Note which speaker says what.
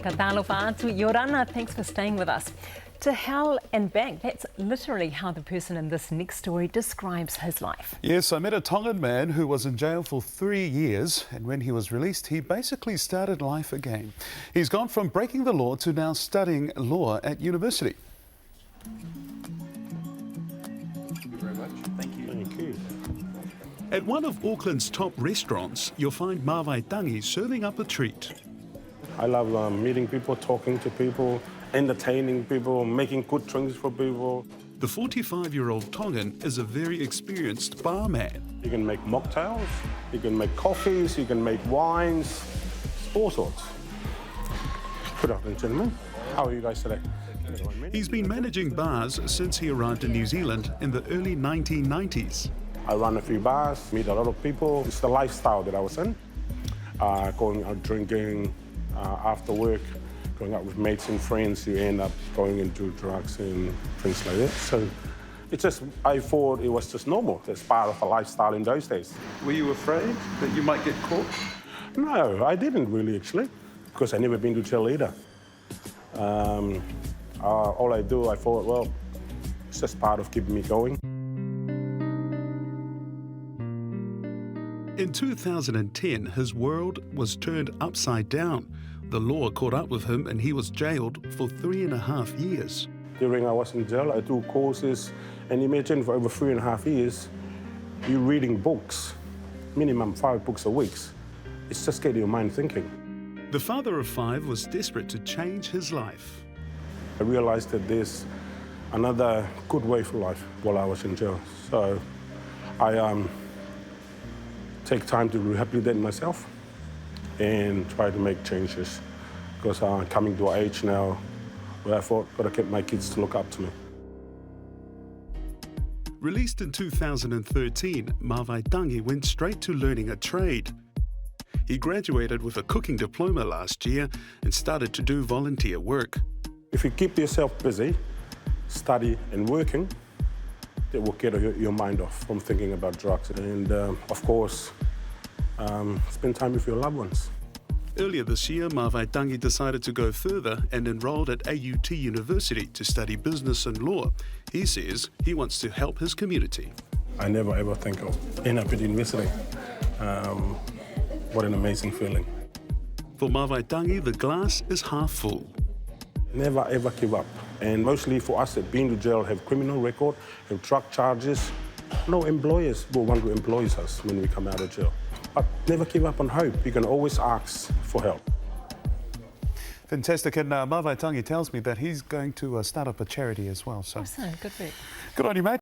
Speaker 1: Whakatalofa atu. Yorana, thanks for staying with us. To hell and back, that's literally how the person in this next story describes his life.
Speaker 2: Yes, I met a Tongan man who was in jail for 3 years, and when he was released, he basically started life again. He's gone from breaking the law to now studying law at university.
Speaker 3: Thank you very much. Thank you.
Speaker 2: Thank you. At one of Auckland's top restaurants, you'll find Mawai Tangi serving up a treat.
Speaker 4: I love meeting people, talking to people, entertaining people, making good drinks for people.
Speaker 2: The 45-year-old Tongan is a very experienced barman.
Speaker 4: You can make mocktails, you can make coffees, you can make wines, all sorts. Good afternoon, gentlemen. How are you guys today?
Speaker 2: He's been managing bars since he arrived in New Zealand in the early 1990s.
Speaker 4: I run a few bars, meet a lot of people. It's the lifestyle that I was in. Going out drinking after work, going out with mates and friends, you end up going into drugs and things like that. So it's just, I thought it was just normal. It's part of a lifestyle in those days.
Speaker 3: Were you afraid that you might get caught?
Speaker 4: No, I didn't really actually, because I never been to jail either. All I do, I thought, well, it's just part of keeping me going.
Speaker 2: In 2010, his world was turned upside down. The law caught up with him and he was jailed for 3.5 years.
Speaker 4: During I was in jail, I do courses, and imagine for over 3.5 years, you're reading books, minimum 5 books a week. It's just getting your mind thinking.
Speaker 2: The father of 5 was desperate to change his life.
Speaker 4: I realized that there's another good way for life while I was in jail. So I take time to rehabilitate myself and try to make changes, because I'm coming to an age now where I thought I've got to get my kids to look up to me.
Speaker 2: Released in 2013, Mawai Tangi went straight to learning a trade. He graduated with a cooking diploma last year and started to do volunteer work.
Speaker 4: If you keep yourself busy, study and working, it will get your mind off from thinking about drugs. And of course, spend time with your loved ones.
Speaker 2: Earlier this year, Mawai Tangi decided to go further and enrolled at AUT University to study business and law. He says he wants to help his community.
Speaker 4: I never ever think of ending up at university. What an amazing feeling.
Speaker 2: For Mawai Tangi, the glass is half full.
Speaker 4: Never ever give up. And mostly for us that been to jail, have criminal record, have drug charges, no employers will want to employ us when we come out of jail. But never give up on hope. You can always ask for help.
Speaker 2: Fantastic. And Mawai Tangi tells me that he's going to start up a charity as well. So
Speaker 1: Awesome, good work.
Speaker 2: good on you, mate.